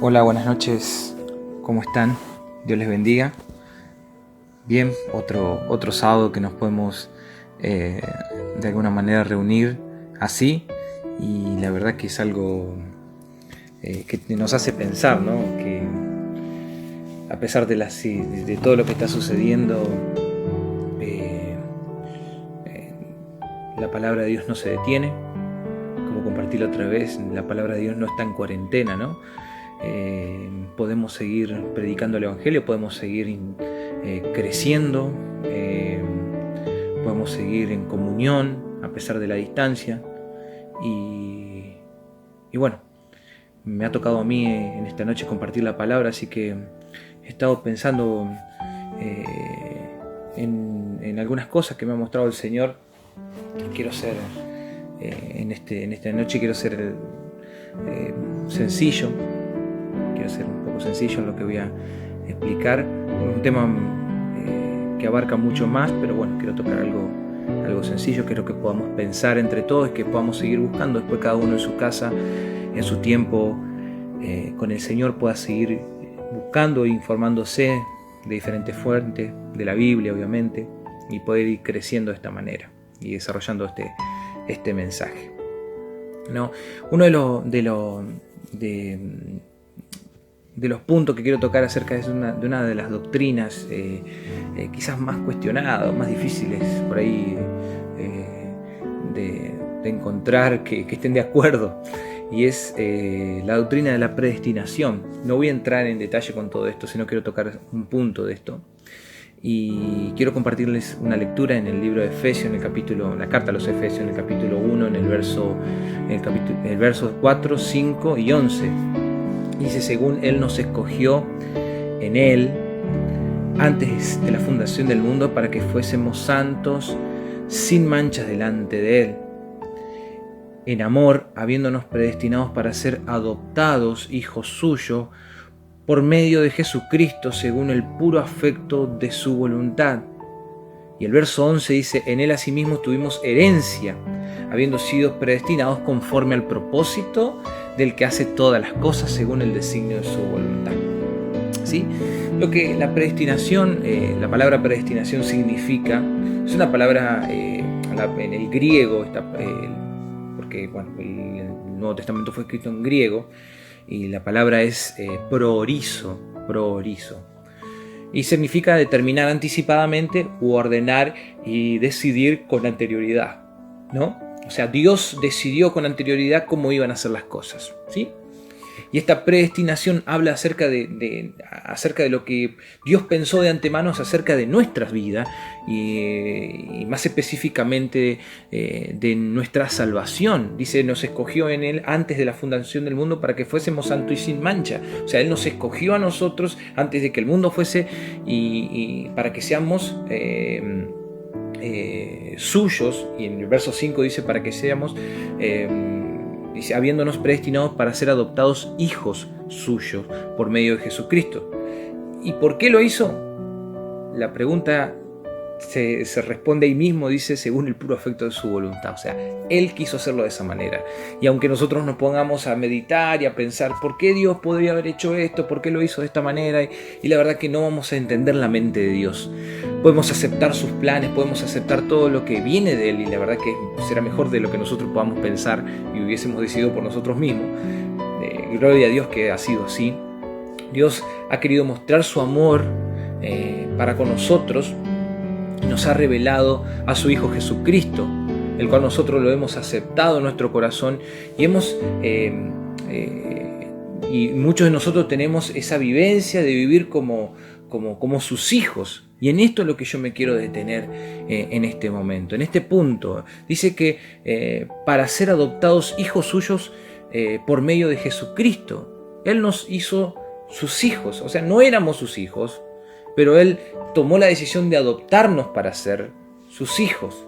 Hola, buenas noches, ¿cómo están? Dios les bendiga. Bien, otro sábado que nos podemos de alguna manera reunir así, y la verdad que es algo que nos hace pensar, ¿no? Que a pesar de todo lo que está sucediendo, la palabra de Dios no se detiene. Como compartí la otra vez, la palabra de Dios no está en cuarentena, ¿no? Podemos seguir predicando el Evangelio, podemos seguir creciendo, podemos seguir en comunión a pesar de la distancia. Y bueno, me ha tocado a mí en esta noche compartir la palabra, así que he estado pensando en algunas cosas que me ha mostrado el Señor. Quiero ser en esta noche quiero ser sencillo. Quiero ser un poco sencillo en lo que voy a explicar. Un tema que abarca mucho más, pero bueno, quiero tocar algo sencillo. Quiero que podamos pensar entre todos, que podamos seguir buscando después cada uno en su casa, en su tiempo con el Señor, pueda seguir buscando e informándose de diferentes fuentes, de la Biblia obviamente, y poder ir creciendo de esta manera y desarrollando este mensaje, ¿no? Uno de los puntos que quiero tocar acerca de una de las doctrinas quizás más cuestionadas, más difíciles por ahí de encontrar que estén de acuerdo, y es la doctrina de la predestinación. No voy a entrar en detalle con todo esto, sino quiero tocar un punto de esto. Y quiero compartirles una lectura en el libro de Efesios, en la carta a los Efesios, en el capítulo 1, en el verso 4, 5 y 11. Dice: según Él nos escogió en Él antes de la fundación del mundo, para que fuésemos santos, sin manchas delante de Él, en amor, habiéndonos predestinados para ser adoptados hijos suyos, por medio de Jesucristo, según el puro afecto de su voluntad. Y el verso 11 dice: en Él asimismo tuvimos herencia, habiendo sido predestinados conforme al propósito del que hace todas las cosas según el designio de su voluntad. ¿Sí? Lo que la predestinación, la palabra predestinación significa, es una palabra en el griego, porque bueno, el Nuevo Testamento fue escrito en griego, y la palabra es proorizo, y significa determinar anticipadamente u ordenar y decidir con anterioridad, ¿no? O sea, Dios decidió con anterioridad cómo iban a ser las cosas, ¿sí? Y esta predestinación habla acerca de lo que Dios pensó de antemano acerca de nuestras vidas, y más específicamente de nuestra salvación. Dice: nos escogió en Él antes de la fundación del mundo para que fuésemos santos y sin mancha. O sea, Él nos escogió a nosotros antes de que el mundo fuese, y para que seamos suyos. Y en el verso 5 dice: para que seamos dice, habiéndonos predestinados para ser adoptados hijos suyos por medio de Jesucristo. ¿Y por qué lo hizo? La pregunta se responde ahí mismo. Dice: según el puro afecto de su voluntad. O sea, Él quiso hacerlo de esa manera. Y aunque nosotros nos pongamos a meditar y a pensar por qué Dios podría haber hecho esto, por qué lo hizo de esta manera, y la verdad que no vamos a entender la mente de Dios. Podemos aceptar sus planes, podemos aceptar todo lo que viene de Él, y la verdad que será mejor de lo que nosotros podamos pensar y hubiésemos decidido por nosotros mismos. Gloria a Dios que ha sido así. Dios ha querido mostrar su amor para con nosotros, y nos ha revelado a su Hijo Jesucristo, el cual nosotros lo hemos aceptado en nuestro corazón, y y muchos de nosotros tenemos esa vivencia de vivir como sus hijos. Y en esto es lo que yo me quiero detener en este momento, en este punto. Dice que para ser adoptados hijos suyos por medio de Jesucristo. Él nos hizo sus hijos. O sea, no éramos sus hijos, pero Él tomó la decisión de adoptarnos para ser sus hijos,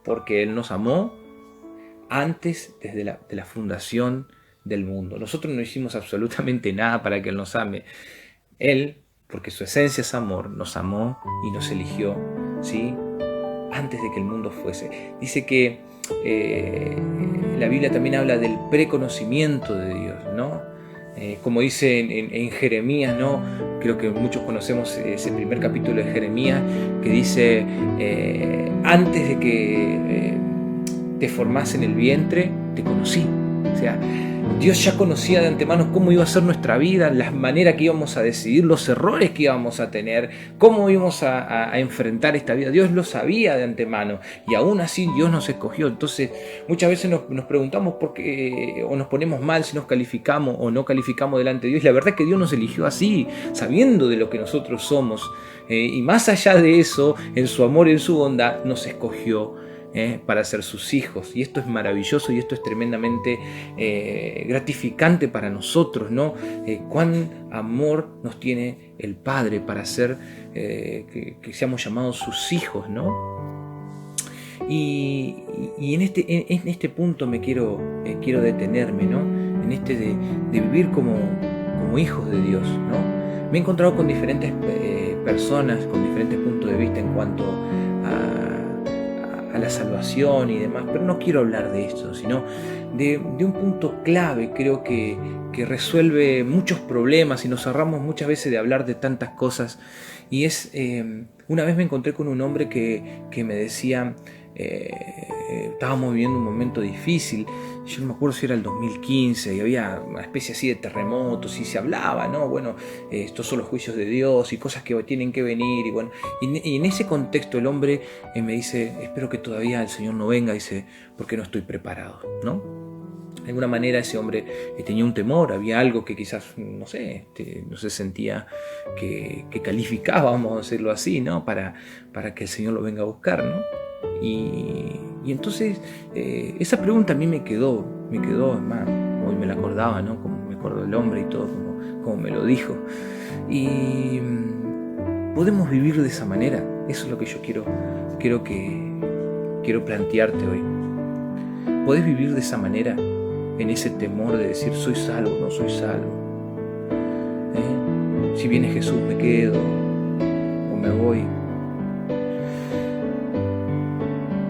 porque Él nos amó antes, desde la fundación del mundo. Nosotros no hicimos absolutamente nada para que Él nos ame. Él, porque su esencia es amor, nos amó y nos eligió, ¿sí?, antes de que el mundo fuese. Dice que la Biblia también habla del preconocimiento de Dios, ¿no? Como dice en Jeremías, ¿no? Creo que muchos conocemos ese primer capítulo de Jeremías, que dice, antes de que te formase en el vientre, te conocí. O sea, Dios ya conocía de antemano cómo iba a ser nuestra vida, las maneras que íbamos a decidir, los errores que íbamos a tener, cómo íbamos a enfrentar esta vida. Dios lo sabía de antemano y aún así Dios nos escogió. Entonces muchas veces nos preguntamos por qué, o nos ponemos mal si nos calificamos o no calificamos delante de Dios. La verdad es que Dios nos eligió así, sabiendo de lo que nosotros somos. Y más allá de eso, en su amor y en su bondad, nos escogió para ser sus hijos. Y esto es maravilloso y esto es tremendamente gratificante para nosotros, ¿no? Cuán amor nos tiene el Padre para ser que seamos llamados sus hijos, ¿no? Y en este punto me quiero detenerme, ¿no? En este de vivir como hijos de Dios, ¿no? Me he encontrado con diferentes personas, con diferentes puntos de vista en cuanto a la salvación y demás, pero no quiero hablar de esto, sino de un punto clave, creo que resuelve muchos problemas y nos ahorramos muchas veces de hablar de tantas cosas. Y es, una vez me encontré con un hombre que me decía, estábamos viviendo un momento difícil, yo no me acuerdo si era el 2015 y había una especie así de terremotos y se hablaba, ¿no? Bueno, estos son los juicios de Dios y cosas que tienen que venir y bueno, y en ese contexto el hombre me dice, espero que todavía el Señor no venga, dice, porque no estoy preparado, ¿no? De alguna manera ese hombre tenía un temor, había algo que quizás, no sé, no se sentía que calificaba, vamos a decirlo así, ¿no? Para que el Señor lo venga a buscar, ¿no? Y entonces esa pregunta a mí me quedó, además, hoy me la acordaba, ¿no? Como me acuerdo del hombre y todo, como me lo dijo. Y podemos vivir de esa manera, eso es lo que yo quiero plantearte hoy. ¿Podés vivir de esa manera? En ese temor de decir, soy salvo, no soy salvo. Si viene Jesús me quedo o me voy.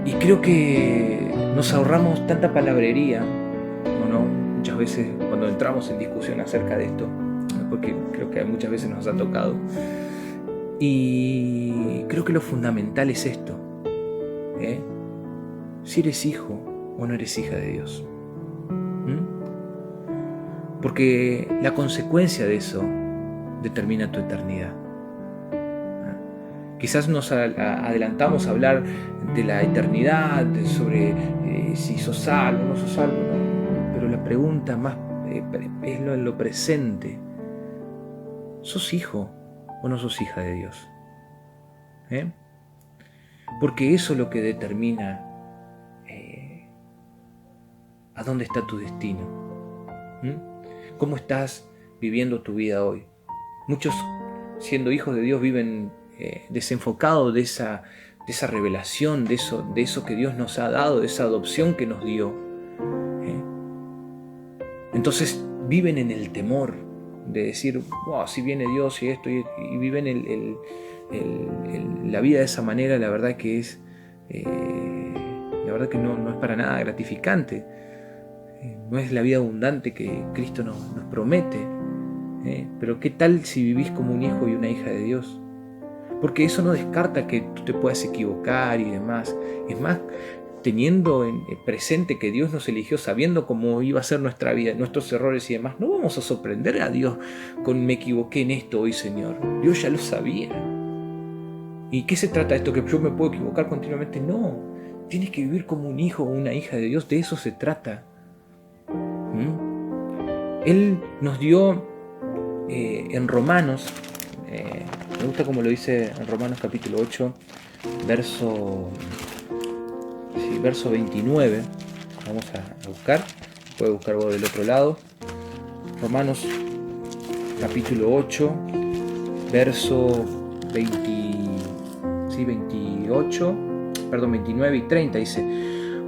Y creo que nos ahorramos tanta palabrería, ¿no? Muchas veces cuando entramos en discusión acerca de esto, porque creo que muchas veces nos ha tocado. Y creo que lo fundamental es esto, si eres hijo o no eres hija de Dios. Porque la consecuencia de eso determina tu eternidad. Quizás nos adelantamos a hablar de la eternidad, sobre si sos salvo o no sos salvo, ¿no? Pero la pregunta más es lo presente. ¿Sos hijo o no sos hija de Dios? Porque eso es lo que determina a dónde está tu destino. ¿Cómo estás viviendo tu vida hoy? Muchos, siendo hijos de Dios, viven desenfocados de esa revelación, de eso que Dios nos ha dado, de esa adopción que nos dio. Entonces viven en el temor de decir, wow, si viene Dios y esto, y viven la vida de esa manera. La verdad que es no es para nada gratificante. No es la vida abundante que Cristo nos promete. Pero ¿qué tal si vivís como un hijo y una hija de Dios? Porque eso no descarta que tú te puedas equivocar y demás. Es más, teniendo en presente que Dios nos eligió, sabiendo cómo iba a ser nuestra vida, nuestros errores y demás, no vamos a sorprender a Dios con me equivoqué en esto hoy, Señor. Dios ya lo sabía. ¿Y qué se trata de esto? ¿Que yo me puedo equivocar continuamente? No. Tienes que vivir como un hijo o una hija de Dios. De eso se trata. Él nos dio en Romanos, me gusta como lo dice en Romanos capítulo 8, verso 29. Vamos a buscar, puede buscar vos del otro lado. Romanos capítulo 8, verso 29 y 30 dice: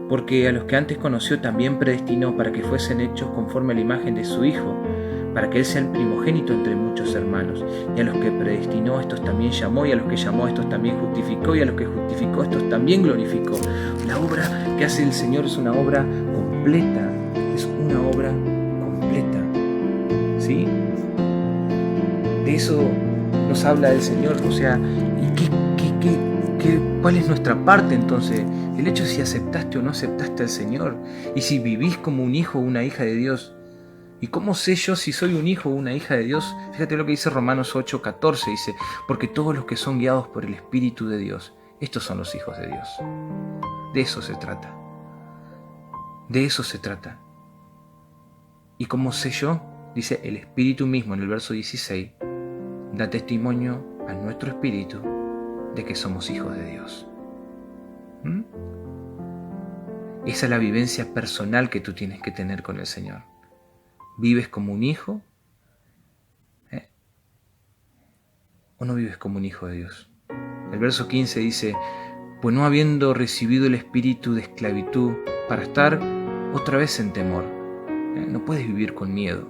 porque a los que antes conoció también predestinó para que fuesen hechos conforme a la imagen de su Hijo, para que Él sea el primogénito entre muchos hermanos. Y a los que predestinó, a estos también llamó, y a los que llamó, a estos también justificó, y a los que justificó, a estos también glorificó. La obra que hace el Señor es una obra completa, es una obra completa. ¿sí? De eso nos habla el Señor. O sea, ¿y cuál es nuestra parte entonces? El hecho de si aceptaste o no aceptaste al Señor. Y si vivís como un hijo o una hija de Dios. ¿Y cómo sé yo si soy un hijo o una hija de Dios? Fíjate lo que dice Romanos 8:14. Dice, porque todos los que son guiados por el Espíritu de Dios, estos son los hijos de Dios. De eso se trata. De eso se trata. ¿Y cómo sé yo? Dice, el Espíritu mismo en el verso 16 da testimonio a nuestro espíritu de que somos hijos de Dios. ¿Mm? Esa es la vivencia personal que tú tienes que tener con el Señor. ¿Vives como un hijo? ¿O no vives como un hijo de Dios? El verso 15 dice, pues no habiendo recibido el espíritu de esclavitud para estar otra vez en temor. No puedes vivir con miedo,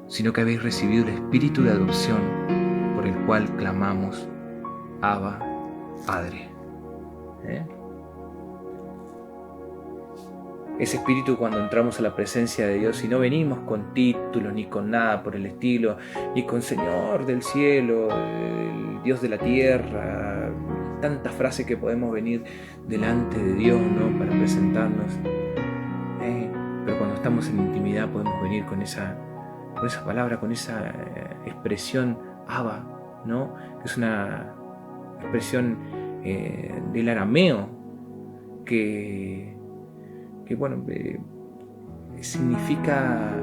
sino que habéis recibido el espíritu de adopción por el cual clamamos, Abba, Padre. Ese espíritu, cuando entramos a la presencia de Dios, y no venimos con títulos ni con nada por el estilo, ni con Señor del cielo, el Dios de la tierra, tantas frases que podemos venir delante de Dios, ¿no?, para presentarnos. Pero cuando estamos en intimidad podemos venir con esa palabra, con esa expresión Abba, ¿no?, que es una expresión del arameo que bueno, significa,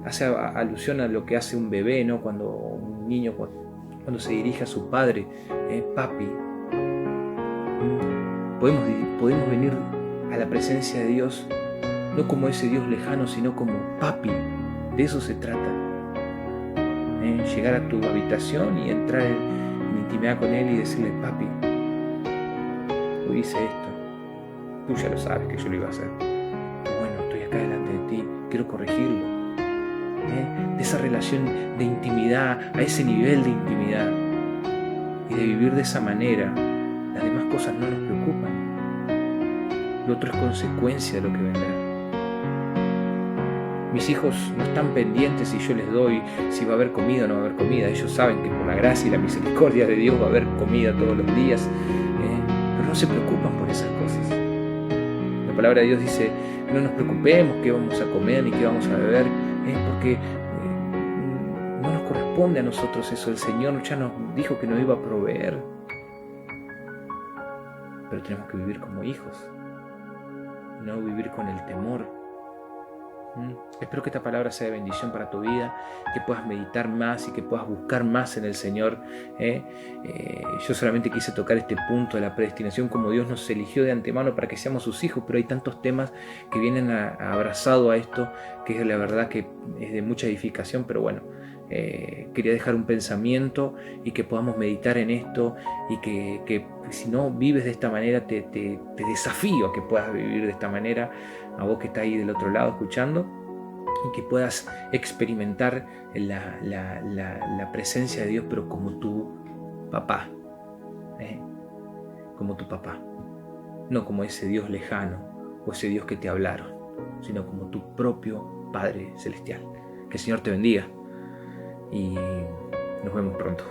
hace alusión a lo que hace un bebé, ¿no?, cuando un niño cuando se dirige a su padre, papi. Podemos venir a la presencia de Dios no como ese Dios lejano, sino como papi. De eso se trata. Llegar a tu habitación y entrar en intimidad con Él y decirle, papi, hoy hice esto. Tú ya lo sabes que yo lo iba a hacer. Bueno, estoy acá delante de ti, quiero corregirlo. De esa relación de intimidad, a ese nivel de intimidad. Y de vivir de esa manera, las demás cosas no nos preocupan. Lo otro es consecuencia de lo que vendrá. Mis hijos no están pendientes si yo les doy, si va a haber comida o no va a haber comida. Ellos saben que por la gracia y la misericordia de Dios va a haber comida todos los días. Pero no se preocupan por esas cosas. La palabra de Dios dice, no nos preocupemos qué vamos a comer ni qué vamos a beber, porque no nos corresponde a nosotros eso. El Señor ya nos dijo que nos iba a proveer. Pero tenemos que vivir como hijos, no vivir con el temor. Espero que esta palabra sea de bendición para tu vida, que puedas meditar más y que puedas buscar más en el Señor. Yo solamente quise tocar este punto de la predestinación, como Dios nos eligió de antemano para que seamos sus hijos, pero hay tantos temas que vienen abrazado a esto, que es la verdad que es de mucha edificación. Pero bueno, quería dejar un pensamiento y que podamos meditar en esto, y que si no vives de esta manera, te desafío a que puedas vivir de esta manera, a vos que estás ahí del otro lado escuchando, y que puedas experimentar la presencia de Dios, pero como tu papá, como tu papá, no como ese Dios lejano o ese Dios que te hablaron, sino como tu propio Padre Celestial. Que el Señor te bendiga y nos vemos pronto.